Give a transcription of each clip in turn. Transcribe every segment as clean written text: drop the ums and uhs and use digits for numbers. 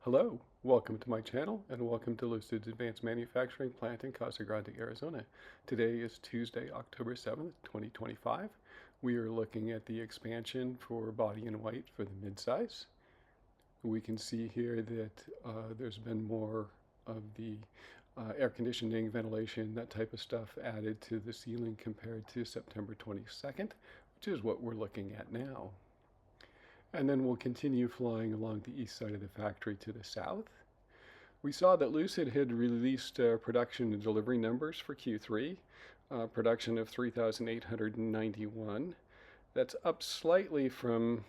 Hello, welcome to my channel and welcome to Lucid's Advanced Manufacturing Plant in Casa Grande, Arizona. Today is Tuesday, October 7th, 2025. We are looking at the expansion for body in white for the midsize. We can see here that there's been more of the air conditioning, ventilation, that type of stuff added to the ceiling compared to September 22nd, which is what we're looking at now. And then we'll continue flying along the east side of the factory to the south. We saw that Lucid had released production and delivery numbers for Q3, production of 3,891. That's up slightly from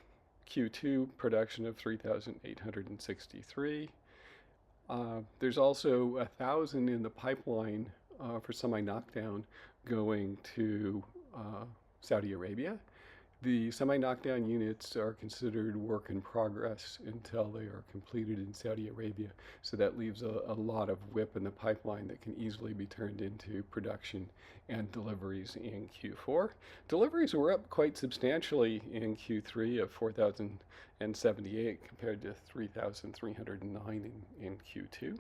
Q2 production of 3,863. There's also 1,000 in the pipeline for semi-knockdown going to Saudi Arabia. The semi-knockdown units are considered work in progress until they are completed in Saudi Arabia, so that leaves a lot of WIP in the pipeline that can easily be turned into production and deliveries in Q4. Deliveries were up quite substantially in Q3 of 4,078 compared to 3,309 in Q2.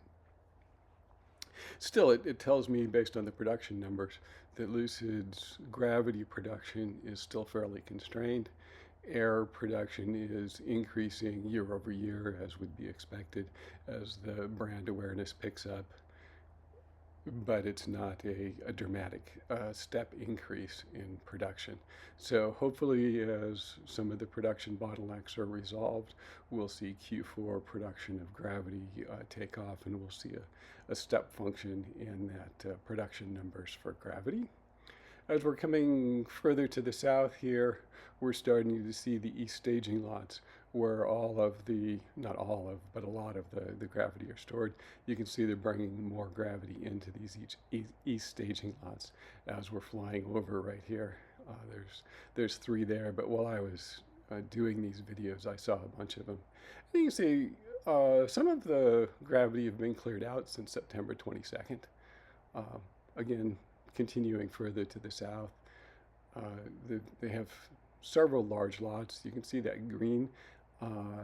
Still, it tells me, based on the production numbers, that Lucid's gravity production is still fairly constrained. Air production is increasing year over year, as would be expected, as the brand awareness picks up. But it's not a dramatic step increase in production. So hopefully, as some of the production bottlenecks are resolved, we'll see Q4 production of gravity take off, and we'll see a step function in that production numbers for gravity. As we're coming further to the south here, we're starting to see the east staging lots where all of the, not all of, but a lot of the gravity are stored. You can see they're bringing more gravity into these east staging lots as we're flying over right here. There's 3 there, but while I was doing these videos, I saw a bunch of them. And you can see some of the gravity have been cleared out since September 22nd. Again, continuing further to the south, they have several large lots. You can see that green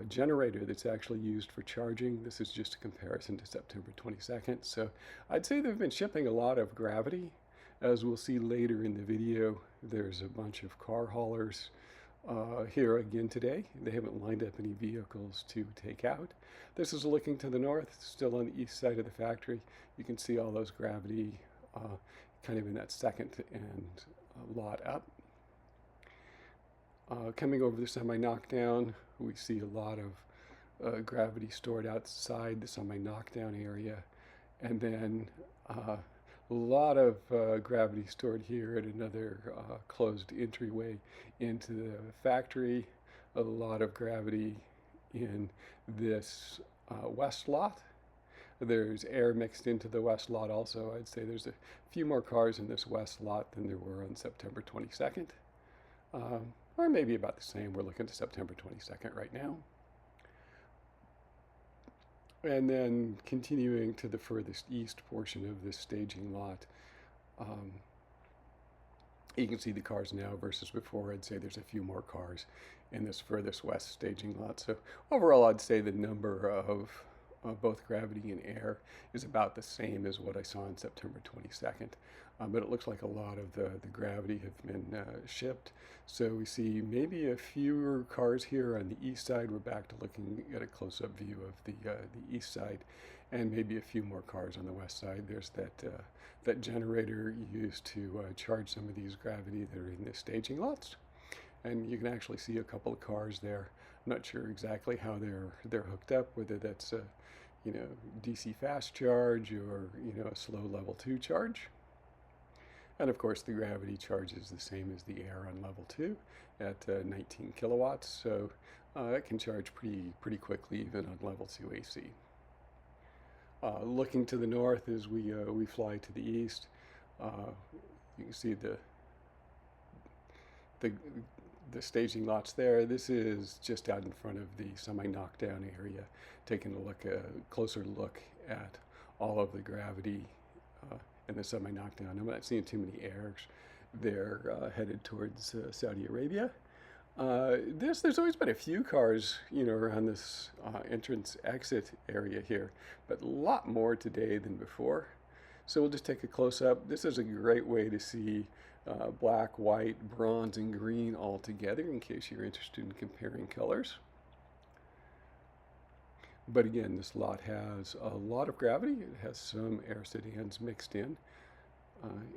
generator that's actually used for charging. This is just a comparison to September 22nd. So I'd say they've been shipping a lot of gravity. As we'll see later in the video, there's a bunch of car haulers here again today. They haven't lined up any vehicles to take out. This is looking to the north, still on the east side of the factory. You can see all those gravity kind of in that second and lot up. Coming over the semi-knockdown, we see a lot of gravity stored outside the semi-knockdown area, and then a lot of gravity stored here at another closed entryway into the factory. A lot of gravity in this west lot. There's air mixed into the west lot also. I'd say there's a few more cars in this west lot than there were on September 22nd. Or maybe about the same. We're looking to September 22nd right now. And then continuing to the furthest east portion of this staging lot, you can see the cars now versus before. I'd say there's a few more cars in this furthest west staging lot. So overall, I'd say the number of both gravity and air is about the same as what I saw on September 22nd. But it looks like a lot of the gravity have been shipped. So we see maybe a fewer cars here on the east side. We're back to looking at a close-up view of the east side, and maybe a few more cars on the west side. There's that generator used to charge some of these gravity that are in the staging lots. And you can actually see a couple of cars there. I'm not sure exactly how they're hooked up, whether that's a DC fast charge or a slow level 2 charge. And of course the gravity charge is the same as the air on level 2 at 19 kilowatts, so it can charge pretty quickly even on level 2 AC. Looking to the north as we fly to the east, you can see the staging lots there. This is just out in front of the semi-knockdown area, taking a closer look at all of the gravity in the semi-knockdown. I'm not seeing too many airs. They're headed towards Saudi Arabia. There's always been a few cars, around this entrance exit area here, but a lot more today than before. So we'll just take a close up. This is a great way to see black, white, bronze, and green all together in case you're interested in comparing colors. But again, this lot has a lot of gravity. It has some air sedans mixed in.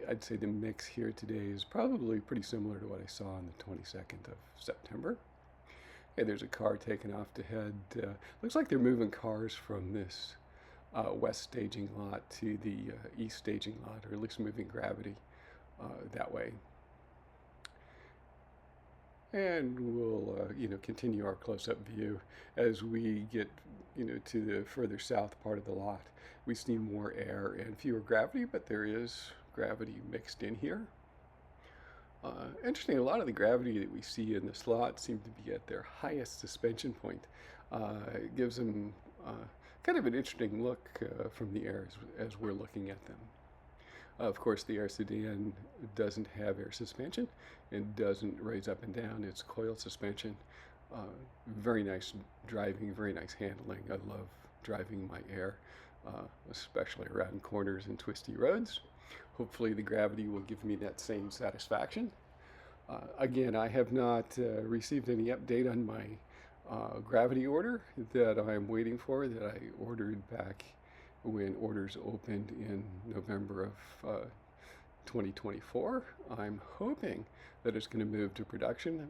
I'd say the mix here today is probably pretty similar to what I saw on the 22nd of September. Okay, there's a car taking off to head. Looks like they're moving cars from this west staging lot to the east staging lot, or at least moving gravity that way. And we'll, continue our close-up view as we get, to the further south part of the lot. We see more air and fewer gravity, but there is gravity mixed in here. Interesting, a lot of the gravity that we see in this lot seem to be at their highest suspension point. It gives them kind of an interesting look from the air as we're looking at them. Of course, the air sedan doesn't have air suspension. It doesn't raise up and down. It's coil suspension. Very nice driving, very nice handling. I love driving my air, especially around corners and twisty roads. Hopefully the gravity will give me that same satisfaction. Again, I have not received any update on my gravity order that I'm waiting for, that I ordered back when orders opened in November of 2024. I'm hoping that it's going to move to production.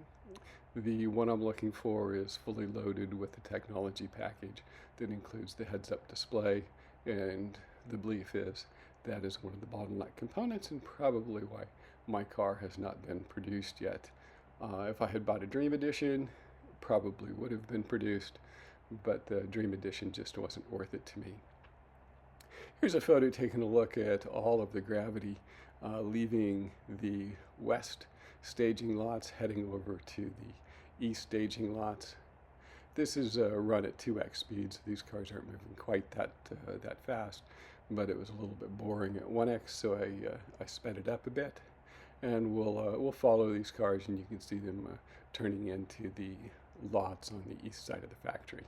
The one I'm looking for is fully loaded with the technology package that includes the heads-up display, and the belief is that is one of the bottleneck components and probably why my car has not been produced yet. If I had bought a Dream Edition, it probably would have been produced, but the Dream Edition just wasn't worth it to me. Here's a photo taking a look at all of the gravity leaving the west staging lots, heading over to the east staging lots. This is run at 2x speed, so these cars aren't moving quite that fast, but it was a little bit boring at 1x, so I sped it up a bit. And we'll follow these cars, and you can see them turning into the lots on the east side of the factory.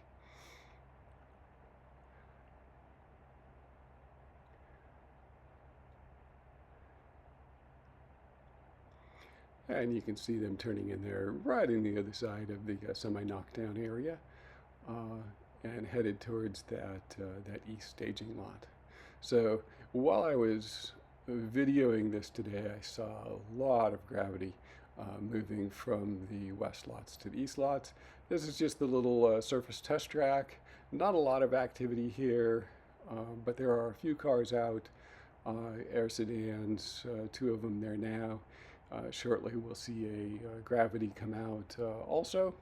And you can see them turning in there right in the other side of the semi-knockdown area and headed towards that east staging lot. So while I was videoing this today, I saw a lot of gravity moving from the west lots to the east lots. This is just the little surface test track. Not a lot of activity here, but there are a few cars out, air sedans, 2 of them there now. Shortly we'll see a gravity come out also,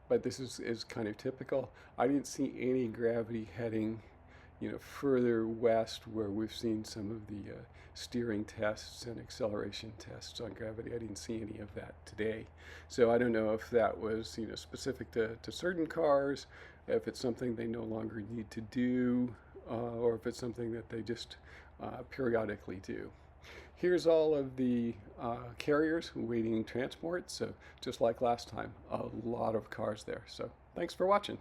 but this is kind of typical. I didn't see any gravity heading further west where we've seen some of the steering tests and acceleration tests on gravity. I didn't see any of that today. So I don't know if that was specific to certain cars, if it's something they no longer need to do, or if it's something that they just periodically do. Here's all of the carriers waiting transport, so just like last time, a lot of cars there. So thanks for watching.